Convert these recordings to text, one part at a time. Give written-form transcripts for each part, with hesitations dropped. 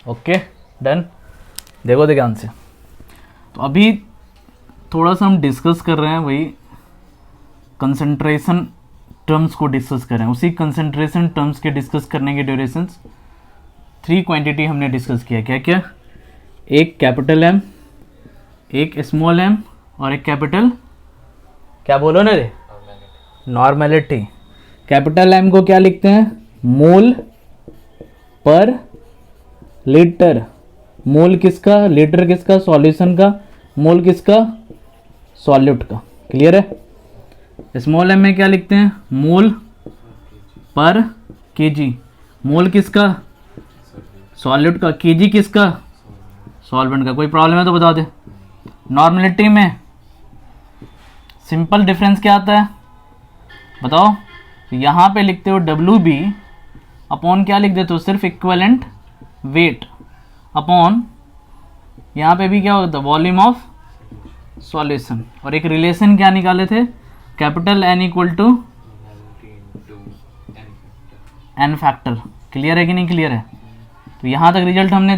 Okay done. देखो ध्यान से, तो अभी थोड़ा सा हम डिस्कस कर रहे हैं वही कंसंट्रेशन टर्म्स को डिस्कस कर रहे हैं। उसी कंसंट्रेशन टर्म्स के डिस्कस करने के ड्यूरेशंस 3 क्वांटिटी हमने डिस्कस किया। क्या क्या? एक कैपिटल एम, एक स्मॉल एम और एक कैपिटल, क्या बोलो ना रे, नॉर्मेलिटी। कैपिटल एम को क्या लिखते हैं? मोल पर लीटर। मोल किसका? लीटर किसका? सॉल्यूशन का। मोल किसका? सॉल्यूट का। क्लियर है? स्मॉल एम में क्या लिखते हैं? मोल पर केजी। मोल किसका? सॉल्यूट का। केजी किसका? सॉल्वेंट का। कोई प्रॉब्लम है तो बता दे। नॉर्मेलिटी में सिंपल डिफरेंस क्या आता है बताओ? तो यहाँ पे लिखते हो WB अपॉन क्या लिख देते हो? सिर्फ इक्विवेलेंट वेट अपॉन, यहाँ पे भी क्या होता है? Volume of solution. और एक रिलेशन क्या निकाले थे? Capital N equal to N factor. Clear है कि नहीं क्लियर है? तो यहाँ तक रिजल्ट हमने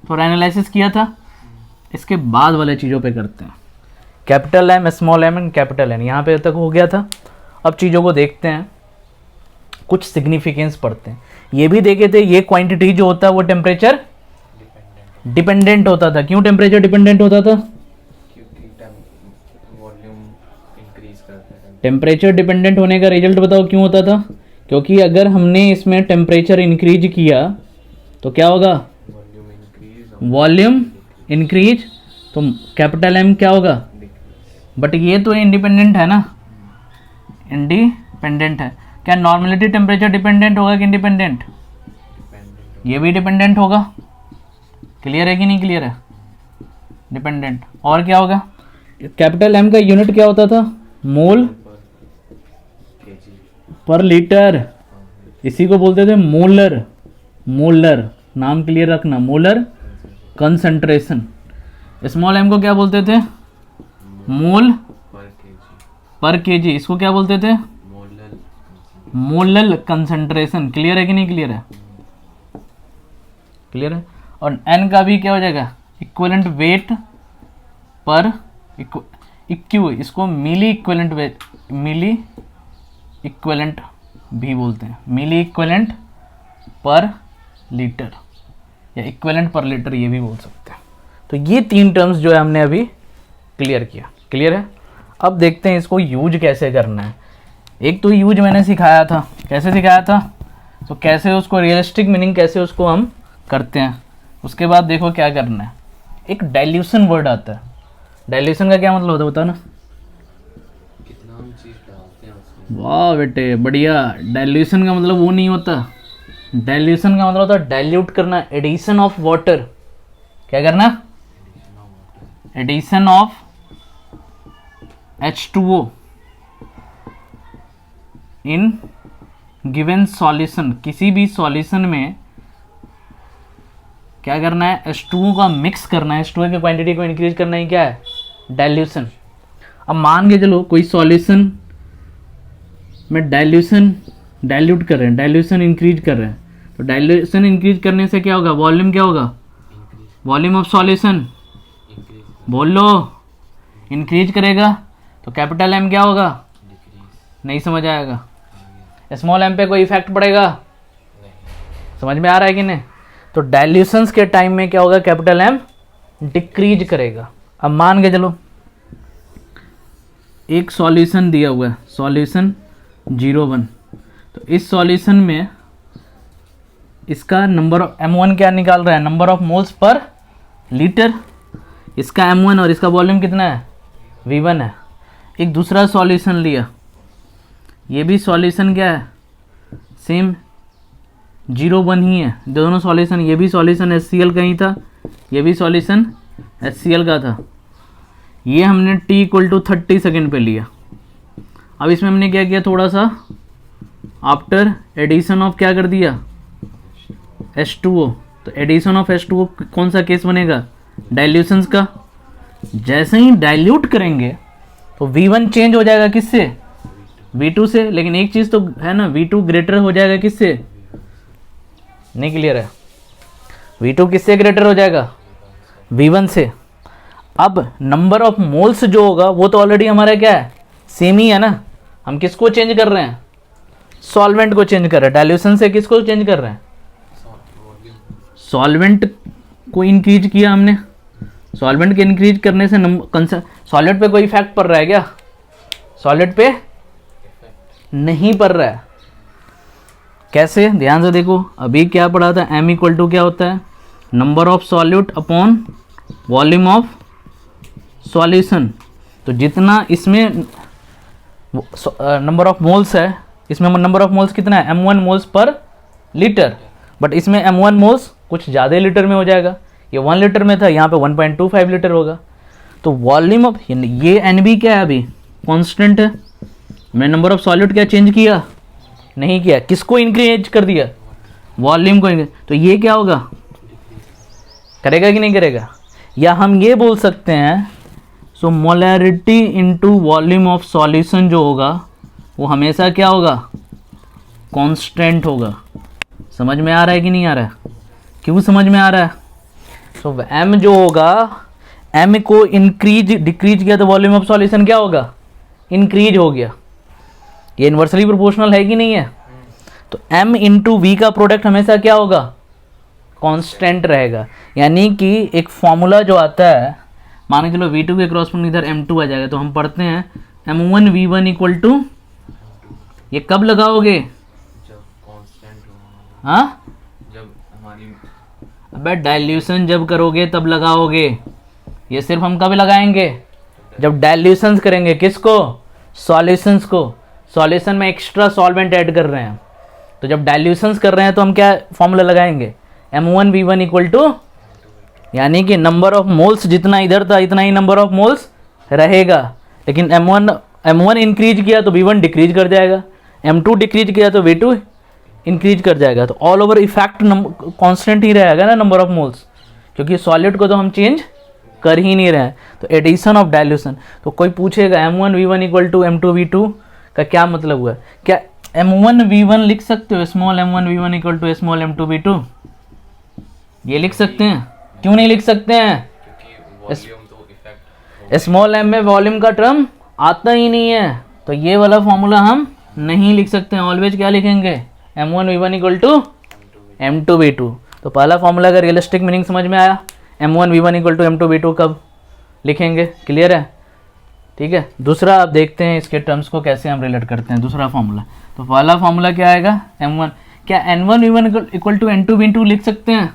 थोड़ा एनालिसिस किया था। इसके बाद वाले चीज़ों पे करते हैं। Capital M, small M and capital N, यहाँ पे तक हो गया था। अब चीज़ों को देखते हैं, कुछ सिग्निफिकेंस पढ़ते हैं। ये भी देखे थे, ये क्वांटिटी जो होता है वो टेम्परेचर डिपेंडेंट होता था। क्यों टेम्परेचर डिपेंडेंट होता था? टेम्परेचर डिपेंडेंट होने का रिजल्ट बताओ क्यों होता था? क्योंकि अगर हमने इसमें टेम्परेचर इंक्रीज किया तो क्या होगा? वॉल्यूम इंक्रीज, तो कैपिटल एम क्या होगा? बट ये तो इंडिपेंडेंट है ना, इंडिपेंडेंट है। क्या नॉर्मलिटी टेम्परेचर डिपेंडेंट होगा कि इंडिपेंडेंट? ये भी डिपेंडेंट होगा। क्लियर है कि नहीं क्लियर है? डिपेंडेंट। और क्या होगा? कैपिटल एम का यूनिट क्या होता था? मोल पर लीटर। इसी को बोलते थे मोलर। मोलर नाम क्लियर रखना, मोलर कंसंट्रेशन। स्मॉल एम को क्या बोलते थे? मोल पर केजी। इसको क्या बोलते थे? Molal concentration. क्लियर है कि नहीं क्लियर है? क्लियर है। और एन का भी क्या हो जाएगा? इक्विवेलेंट वेट पर इक्यू, इसको मिली इक्विवेलेंट वेट, मिली इक्विवेलेंट भी बोलते हैं। मिली इक्विवेलेंट पर लीटर या इक्विवेलेंट पर लीटर ये भी बोल सकते हैं। तो ये 3 टर्म्स जो है हमने अभी क्लियर किया। क्लियर है? अब देखते हैं इसको यूज कैसे करना है। एक तो यूज मैंने सिखाया था। कैसे सिखाया था? तो कैसे उसको रियलिस्टिक मीनिंग कैसे उसको हम करते हैं। उसके बाद देखो क्या करना है। एक डाइल्यूशन वर्ड आता है। डाइल्यूशन का क्या मतलब होता है बताओ ना? वाह बेटे बढ़िया। डाइल्यूशन का मतलब वो नहीं होता। डाइल्यूशन का मतलब होता है डाइल्यूट करना, एडिशन ऑफ वाटर। क्या करना? Addition of H2O in given solution. किसी भी सॉल्यूशन में क्या करना है? H2O का मिक्स करना है। H2O की क्वांटिटी को इंक्रीज करना ही क्या है? डाइल्यूशन। अब मान के चलो कोई सॉल्यूशन में डाइल्यूट कर रहे हैं, डाइल्यूशन इंक्रीज कर रहे हैं। तो डाइल्यूशन इंक्रीज करने से क्या होगा? वॉल्यूम क्या होगा? वॉल्यूम ऑफ सॉल्यूशन बोलो इंक्रीज करेगा। तो कैपिटल एम क्या होगा? नहीं समझ आएगा। स्मॉल एम पे कोई इफेक्ट पड़ेगा? समझ में आ रहा है कि नहीं? तो डाइल्यूशंस के टाइम में क्या होगा? कैपिटल एम डिक्रीज करेगा। अब मान के चलो एक सॉल्यूशन दिया हुआ है, सॉल्यूशन 0,1। तो इस सॉल्यूशन में इसका नंबर ऑफ M1 क्या निकाल रहा है? Number of moles per litre. इसका M1 और इसका वॉल्यूम कितना है? V1 है। एक दूसरा सॉल्यूशन लिया, ये भी सॉल्यूशन क्या है? सेम 0,1 ही है। दोनों सॉल्यूशन, ये भी सॉल्यूशन HCl का ही था, ये भी सॉल्यूशन HCl का था। ये हमने t = 30 सेकेंड पे लिया। अब इसमें हमने क्या किया? थोड़ा सा आफ्टर एडिशन ऑफ क्या कर दिया? H2O। तो एडिशन ऑफ H2O कौन सा केस बनेगा? डाइल्यूशंस का। जैसे ही डाइल्यूट करेंगे तो V1 चेंज हो जाएगा किससे? V2 से। लेकिन एक चीज़ तो है ना, V2 ग्रेटर हो जाएगा किससे? नहीं क्लियर है? V2 किससे ग्रेटर हो जाएगा, V1 से। अब नंबर ऑफ मोल्स जो होगा वो तो ऑलरेडी हमारा क्या है, सेम ही है ना। हम किसको चेंज कर रहे हैं, सॉल्वेंट को चेंज कर रहे हैं। डाइल्यूशन से किसको चेंज कर रहे हैं, सॉल्वेंट को इंक्रीज किया हमने। सॉल्वेंट के इंक्रीज करने से सॉलिड पे कोई इफेक्ट पड़ रहा है क्या, सॉलिड पे नहीं पड़ रहा है। कैसे, ध्यान से देखो, अभी क्या पढ़ा था, m इक्वल टू क्या होता है, number of solute upon volume of solution. तो जितना इसमें नंबर ऑफ मोल्स है, इसमें नंबर ऑफ मोल्स कितना है, m1 moles per litre, but इसमें m1 मोल्स कुछ ज़्यादा लीटर में हो जाएगा। ये 1 लीटर में था, यहाँ पे 1.25 लीटर होगा। तो वॉल्यूम ऑफ, ये NB क्या है, अभी कांस्टेंट है। मैंने नंबर ऑफ सॉल्यूट क्या चेंज किया, नहीं किया। किसको इंक्रीज कर दिया, वॉल्यूम को। तो ये क्या होगा, करेगा कि नहीं करेगा। या हम ये बोल सकते हैं, so molarity into volume of solution जो होगा वो हमेशा क्या होगा, कांस्टेंट होगा। समझ में आ रहा है कि नहीं आ रहा है, क्यों समझ में आ रहा है। सो m जो होगा, m को इंक्रीज डिक्रीज किया तो वॉल्यूम ऑफ सॉल्यूशन क्या होगा, इंक्रीज हो गया। ये इन्वर्सली प्रोपोर्शनल है कि नहीं है। तो m इंटू वी का प्रोडक्ट हमेशा क्या होगा, कांस्टेंट रहेगा। यानी कि एक फॉर्मूला जो आता है, मान के चलो V2 के क्रॉसपोंडिंग इधर M2 आ जाएगा, तो हम पढ़ते हैं M1 V1 इक्वल टू, ये कब लगाओगे, जब कांस्टेंट हो, हाँ जब हमारी, अबे डाइल्यूशन जब करोगे तब लगाओगे। ये सिर्फ हम कब लगाएंगे, जब डाइल्यूशंस करेंगे। किसको, सॉल्यूशंस को। सॉल्यूशन में एक्स्ट्रा सॉल्वेंट ऐड कर रहे हैं, तो जब डाइल्यूशंस कर रहे हैं तो हम क्या फॉर्मूला लगाएंगे, M1 V1 इक्वल टू, यानी कि नंबर ऑफ मोल्स जितना इधर था इतना ही नंबर ऑफ मोल्स रहेगा। लेकिन M1 इंक्रीज किया तो V1 डिक्रीज कर जाएगा, M2 डिक्रीज किया तो V2 इंक्रीज कर जाएगा। तो ऑल ओवर इफेक्ट कांस्टेंट ही रहेगा ना नंबर ऑफ मोल्स, क्योंकि सॉलिड को तो हम चेंज कर ही नहीं रहे हैं। तो एडिशन ऑफ डाइल्यूशन। तो कोई पूछेगा M1 V1 equal to M2 V2 का क्या मतलब हुआ, क्या M1 V1 लिख सकते हो, small m1 V1 equal to small m2 V2, ये लिख सकते हैं। क्यों नहीं लिख सकते हैं, क्योंकि वॉल्यूम तो इफेक्ट, स्मॉल m में वॉल्यूम का टर्म आता ही नहीं है, तो ये वाला फॉर्मूला हम नहीं लिख सकते हैं। ऑलवेज क्या लिखेंगे, M1 V1 equal to M2 V2। तो पहला फॉर्मूला का रियलिस्टिक मीनिंग समझ में आया, M1 V1 equal to M2 V2 कब लिखेंगे, क्लियर है, ठीक है। दूसरा आप देखते हैं इसके टर्म्स को कैसे हम रिलेट करते हैं। दूसरा फॉर्मूला, तो पहला फॉर्मूला क्या आएगा, M1, क्या N1 V1 equal to N2 V2 लिख सकते हैं,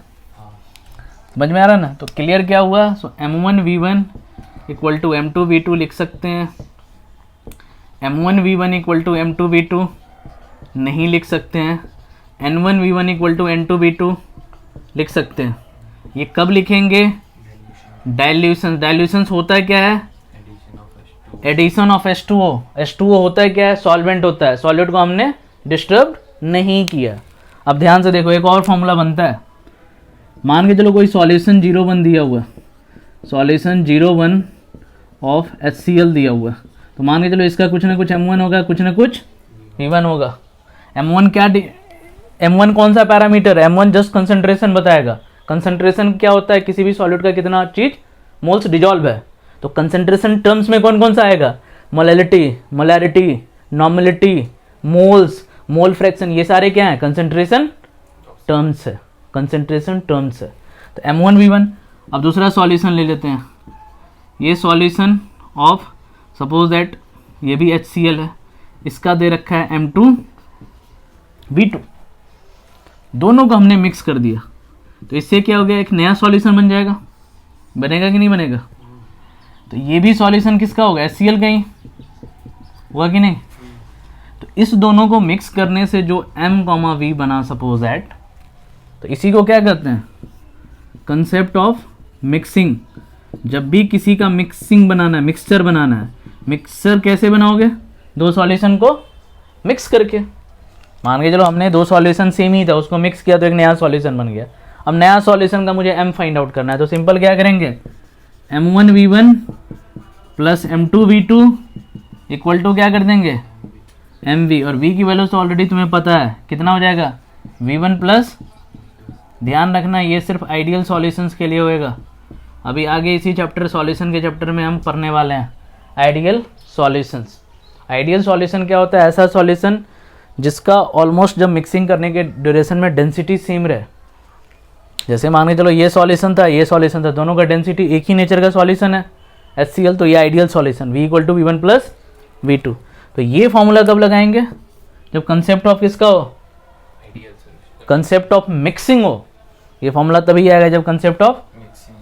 समझ में आ रहा ना। तो क्लियर क्या हुआ, सो M1 V1 equal to M2 V2 लिख सकते हैं। M1 V1 equal to M2 V2 नहीं लिख सकते हैं। N1 V1 equal to N2 V2 लिख सकते हैं। ये कब लिखेंगे, डाइल्यूशन। डाइल्यूशन होता है क्या है, एडिशन ऑफ H2O। H2O होता है क्या है, सॉल्वेंट होता है। सॉलिड को हमने डिस्टर्ब नहीं किया। अब ध्यान से देखो, एक और फॉर्मूला बनता है। मान के चलो कोई सॉल्यूशन 0,1 दिया हुआ, सॉल्यूशन 0,1 ऑफ HCl दिया हुआ, तो मान के चलो इसका कुछ ना कुछ M1 होगा, कुछ ना कुछ V1 होगा। M1 क्या, M1 कौन सा पैरामीटर है, M1 जस्ट कंसंट्रेशन बताएगा। कंसंट्रेशन क्या होता है, किसी भी सॉलिड का कितना चीज मोल्स डिजॉल्व है। तो कंसंट्रेशन टर्म्स में कौन कौन सा आएगा, molarity, normality, moles, mole fraction, ये सारे क्या है, कंसंट्रेशन टर्म्स है, कंसंट्रेशन टर्म्स है। तो M1 V1। अब दूसरा सॉल्यूशन ले लेते हैं। ये सॉल्यूशन ऑफ, सपोज दैट ये भी HCl है, इसका दे रखा है M2 V2, दोनों को हमने मिक्स कर दिया, तो इससे क्या हो गया, एक नया सॉल्यूशन बन जाएगा। बनेगा कि नहीं बनेगा। तो ये भी सॉल्यूशन किसका होगा, HCl का ही होगा कि नहीं। तो इस दोनों को मिक्स करने से जो M, V बना, सपोज दैट, तो इसी को क्या कहते हैं, कंसेप्ट ऑफ मिक्सिंग। जब भी किसी का मिक्सिंग बनाना है, मिक्सचर बनाना है, मिक्सचर कैसे बनाओगे, दो सॉल्यूशन को मिक्स करके। मान के चलो हमने दो सॉल्यूशन सेम ही था, उसको मिक्स किया तो एक नया सॉल्यूशन बन गया। अब नया सॉल्यूशन का मुझे M फाइंड आउट करना है, तो सिंपल क्या करेंगे, M1 V1 plus M2 V2 equal to क्या कर देंगे, MV। और V की वैल्यू तो ऑलरेडी तुम्हें पता है, कितना हो जाएगा, V1 प्लस ध्यान रखना ये सिर्फ आइडियल सॉल्यूशंस के लिए होएगा। अभी आगे इसी चैप्टर सॉल्यूशन के चैप्टर में हम पढ़ने वाले हैं आइडियल सॉल्यूशंस। आइडियल सॉल्यूशन क्या होता है? ऐसा सॉल्यूशन जिसका ऑलमोस्ट जब मिक्सिंग करने के ड्यूरेशन में डेंसिटी सेम रहे। जैसे मान के चलो ये सॉल्यूशन था, ये सॉल्यूशन था, दोनों का डेंसिटी एक ही नेचर का सॉल्यूशन है HCl, तो ये ideal solution V = V1 + V2। तो ये फॉर्मूला कब लगाएंगे? जब कंसेप्ट ऑफ किसका हो? Ideal solution concept of mixing हो। ये फॉर्मूला तभी आएगा जब कंसेप्ट ऑफ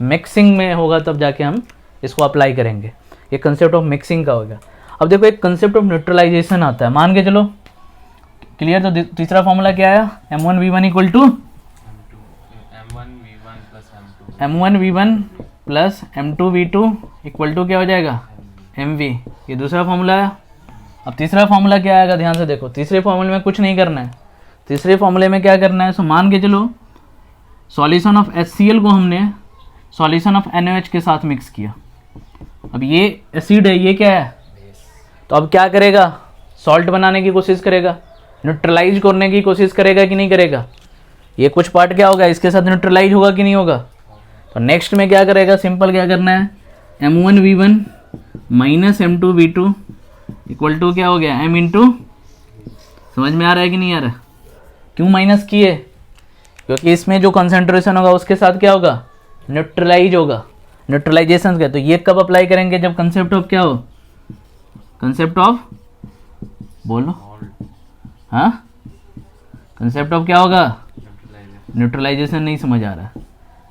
मिक्सिंग में होगा, तब जाके हम इसको अप्लाई करेंगे। ये कंसेप्ट ऑफ मिक्सिंग का होगा। अब देखो एक कंसेप्ट ऑफ न्यूट्रलाइजेशन आता है, मान के चलो क्लियर। तो तीसरा फॉर्मूला क्या आया? M1V1 = M1V1 + M2V2 = क्या हो जाएगा? MV। ये दूसरा फॉर्मूला है। अब तीसरा फॉर्मूला क्या आएगा? ध्यान से देखो, तीसरे फॉर्मूले में कुछ नहीं करना है। तीसरे फॉर्मूले में क्या करना है? सो मान के चलो सॉल्यूशन ऑफ HCl को हमने सॉल्यूशन ऑफ NaOH के साथ मिक्स किया। अब ये एसिड है, ये क्या है? तो अब क्या करेगा? सॉल्ट बनाने की कोशिश करेगा, न्यूट्रलाइज करने की कोशिश करेगा कि नहीं करेगा? ये कुछ पार्ट क्या होगा? इसके साथ न्यूट्रलाइज होगा कि नहीं होगा? तो नेक्स्ट में क्या करेगा? सिंपल क्या करना है? M1V1 - M2V2 = क्या हो गया? M × समझ में आ रहा है कि नहीं आ रहा? क्यों माइनस किए? क्योंकि इसमें जो कंसंट्रेशन होगा उसके साथ क्या होगा? न्यूट्रलाइज होगा। न्यूट्रलाइजेशन का तो ये कब अप्लाई करेंगे? जब कंसेप्ट ऑफ क्या हो? कंसेप्ट ऑफ बोलो, हाँ कंसेप्ट ऑफ क्या होगा? न्यूट्रलाइजेशन नहीं समझ आ रहा?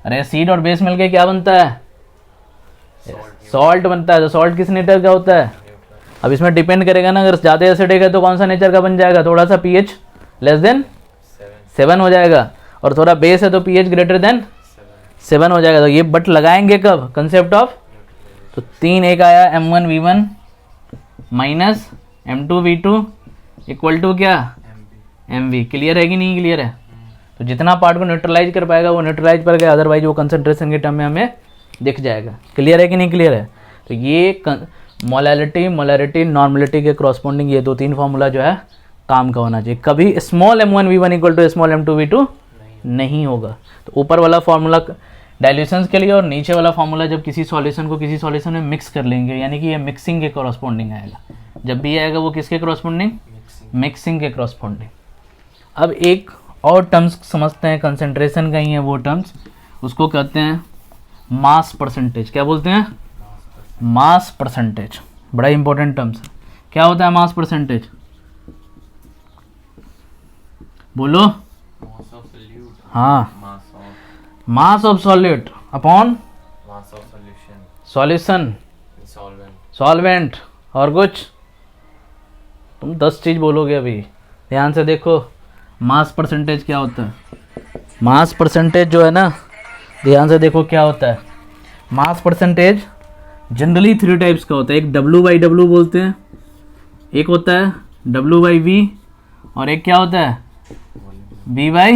अरे एसिड और बेस मिलके क्या बनता है? सॉल्ट बनता है। तो सॉल्ट किस नेचर का होता है? अब इसमें डिपेंड करेगा ना, अगर ज़्यादा एसिडिक है तो कौन सा नेचर का बन जाएगा? थोड़ा सा pH < 7 हो जाएगा, और थोड़ा बेस है तो pH < 7 हो जाएगा। तो ये बट लगाएंगे कब? Concept of. तो 3 एक आया M1V1 - M2V2 = क्या? MV। क्लियर है कि नहीं क्लियर है? तो जितना पार्ट को न्यूट्रलाइज कर पाएगा वो न्यूट्रलाइज कर गया, अदरवाइज वो कंसंट्रेशन के टर्म में हमें दिख जाएगा। क्लियर है कि नहीं क्लियर है? तो ये मोलैरिटी नॉर्मलिटी के क्रॉसपॉन्डिंग ये 2-3 फॉर्मूला जो है काम का होना चाहिए। कभी स्मॉल M1V1 = स्मॉल M2V2 नहीं होगा। तो ऊपर वाला फॉर्मूला डाइल्यूशंस के लिए और नीचे वाला फॉर्मूला जब किसी सॉल्यूशन को किसी सॉल्यूशन में मिक्स कर लेंगे, यानी कि ये मिक्सिंग के क्रॉसपॉन्डिंग आएगा। जब भी आएगा वो किसके क्रॉसपॉन्डिंग? मिक्सिंग के क्रॉसपॉन्डिंग। अब एक और टर्म्स समझते हैं, कंसंट्रेशन का ही है वो टर्म्स, उसको कहते हैं मास परसेंटेज। क्या बोलते हैं? Mass percentage. बड़ा इंपॉर्टेंट टर्म्स है। क्या होता है मास परसेंटेज? बोलो। mass of solute, हाँ, mass of mass of solute upon mass of solution, solution solvent, solvent. और कुछ? तुम 10 चीज बोलोगे अभी। ध्यान से देखो मास परसेंटेज क्या होता है। मास परसेंटेज जो है ना, ध्यान से देखो क्या होता है। मास परसेंटेज जनरली 3 टाइप्स का होता है। एक W/W बोलते हैं, एक होता है W/V, और एक क्या होता है? V/V।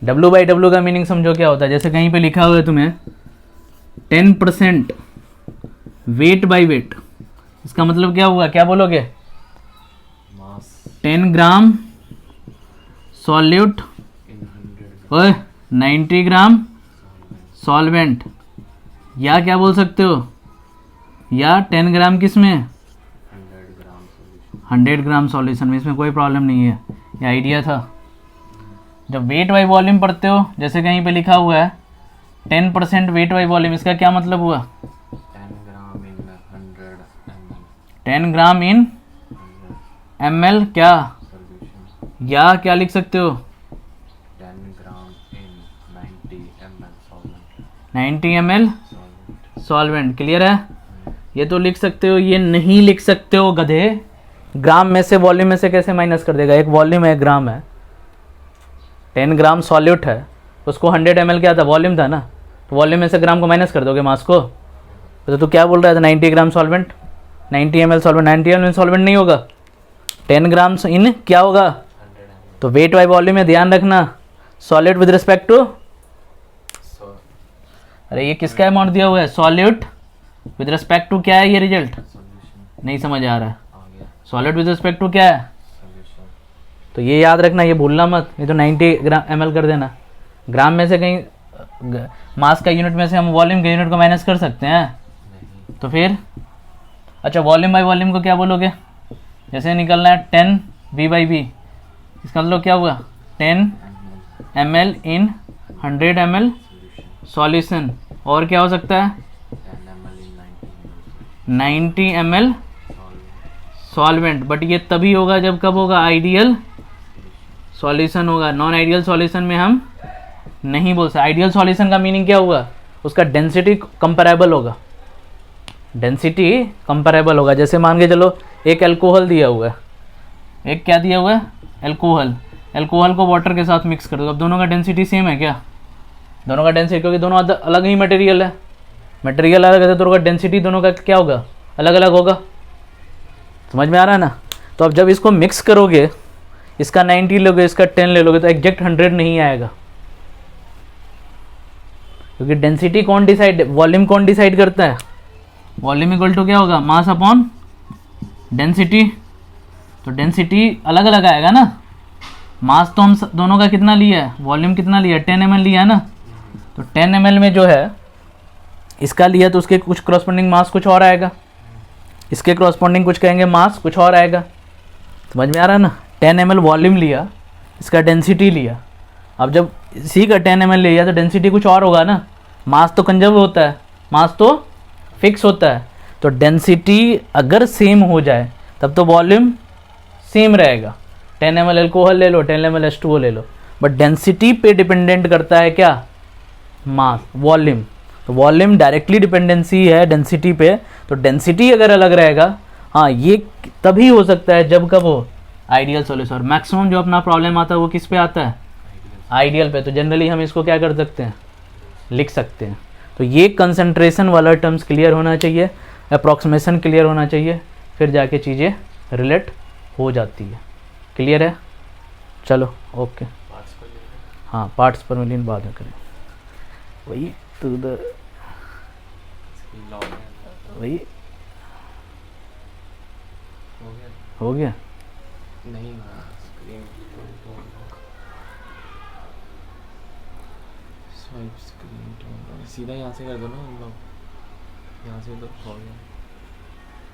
W/W का मीनिंग समझो क्या होता है। जैसे कहीं पे लिखा हुआ है तुम्हें 10% वेट बाई वेट, इसका मतलब क्या हुआ? क्या बोलोगे? mass 10 ग्राम सॉल्यूट in 100 और 90 ग्राम सॉल्वेंट, या क्या बोल सकते हो? या 10 ग्राम किस में? 100 gram solution, 100 ग्राम सॉल्यूशन में। इसमें कोई प्रॉब्लम नहीं है, ये आइडिया था। जब वेट बाई वॉल्यूम पढ़ते हो, जैसे कहीं पे लिखा हुआ है 10% वेट बाई वॉल्यूम, इसका क्या मतलब हुआ? 10 gram in 100 ml 10 gram in ml क्या? solution, या क्या लिख सकते हो? 10 gram in 90 ml solvent, 90 ml solvent, solvent. Clear है? ये तो लिख सकते हो, ये नहीं लिख सकते हो गधे। ग्राम में से वॉल्यूम में से कैसे माइनस कर देगा? एक वॉल्यूम है, एक ग्राम है। 10 ग्राम सॉल्यूट है, उसको 100 ml क्या था? वॉल्यूम था ना। तो वॉल्यूम में से ग्राम को माइनस कर दोगे मास को। तो तू क्या बोल रहा था? 90 gram solvent, 90 ml solvent. 90 ml solvent नहीं होगा, 10 ग्राम इन क्या होगा? 100 ml, तो वेट बाई वॉल्यूम में ध्यान रखना, solid with respect to, so अरे ये किसका अमाउंट दिया हुआ है? सॉल्यूट विद रिस्पेक्ट टू क्या है ये रिजल्ट? solution नहीं समझ आ रहा है। आ गया, सॉलिड विद रिस्पेक्ट टू क्या है? solution तो ये याद रखना, ये भूलना मत, ये तो 90 ग्राम ml कर देना। ग्राम में से कहीं मास का यूनिट में से हम वॉल्यूम के यूनिट को माइनस कर सकते हैं? नहीं। तो फिर अच्छा, वॉल्यूम बाई वॉल्यूम को क्या बोलोगे? जैसे निकलना है 10 V/V, इसका मतलब क्या हुआ? 10 ml इन 100 ml सॉल्यूशन। और क्या हो सकता है? 10 ml in 90 ml solvent। Solvent. But ये तभी होगा जब कब होगा? आइडियल सॉल्यूशन होगा। नॉन आइडियल सॉल्यूशन में हम नहीं बोल सकते। आइडियल सॉल्यूशन का मीनिंग क्या हुआ? उसका डेंसिटी कंपैरेबल होगा, डेंसिटी कंपैरेबल होगा। जैसे मान के चलो एक अल्कोहल दिया हुआ है, एक क्या दिया हुआ है? अल्कोहल। अल्कोहल को वाटर के साथ मिक्स कर दो, अब दोनों का डेंसिटी सेम है क्या? दोनों का डेंसिटी, क्योंकि दोनों अलग ही मटेरियल है, मटेरियल अलग है तो दोनों का डेंसिटी दोनों का क्या होगा? अलग अलग होगा। समझ में आ रहा है ना? तो अब जब इसको मिक्स करोगे, इसका 90 लोगे, इसका 10 ले लोगे, तो एग्जैक्ट 100 नहीं आएगा, क्योंकि डेंसिटी कौन डिसाइड, वॉल्यूम कौन डिसाइड करता है? वॉल्यूम इक्वल टू क्या होगा? Mass upon density. तो डेंसिटी अलग अलग आएगा ना। मास तो हम दोनों का कितना लिया है? वॉल्यूम कितना लिया है? 10 ml लिया है ना। तो 10 ml में जो है इसका लिया, तो उसके कुछ करस्पॉन्डिंग मास कुछ और आएगा, इसके करस्पॉन्डिंग कुछ कहेंगे मास कुछ और आएगा। समझ में आ रहा है ना? 10 ml वॉल्यूम लिया, इसका डेंसिटी लिया। अब जब इसी का 10 ml लिया तो डेंसिटी कुछ और होगा ना। मास तो कंजर्व होता है, मास तो फिक्स होता है। तो डेंसिटी अगर सेम हो जाए तब तो वॉल्यूम सेम रहेगा। 10 ml अल्कोहल ले लो, 10 ml H2O ले लो, बट डेंसिटी पे डिपेंडेंट करता है क्या? मास, वॉल्यूम। तो वॉल्यूम डायरेक्टली डिपेंडेंसी है डेंसिटी पे। तो डेंसिटी अगर अलग रहेगा, हाँ, ये तभी हो सकता है जब कब हो? Ideal solution. मैक्सिमम जो अपना प्रॉब्लम आता है वो किस पे आता है? आइडियल पे। तो जनरली हम इसको क्या कर सकते हैं? लिख सकते हैं। तो ये कंसंट्रेशन वाला टर्म्स क्लियर होना चाहिए, अप्रॉक्सीमेशन क्लियर होना चाहिए, फिर जाके चीज़ें रिलेट हो जाती है। क्लियर है? चलो ओके। पार्ट्स को लेकर हाँ, पार्ट्स पर मिलियन बाद में करें। वही तो उधर इसकी लॉग है। वही हो गया? हो गया। नहीं हुआ स्क्रीन। स्वाइप स्क्रीन सीधा यहाँ से कर दो ना हम लोग, यहाँ से तो हो गया।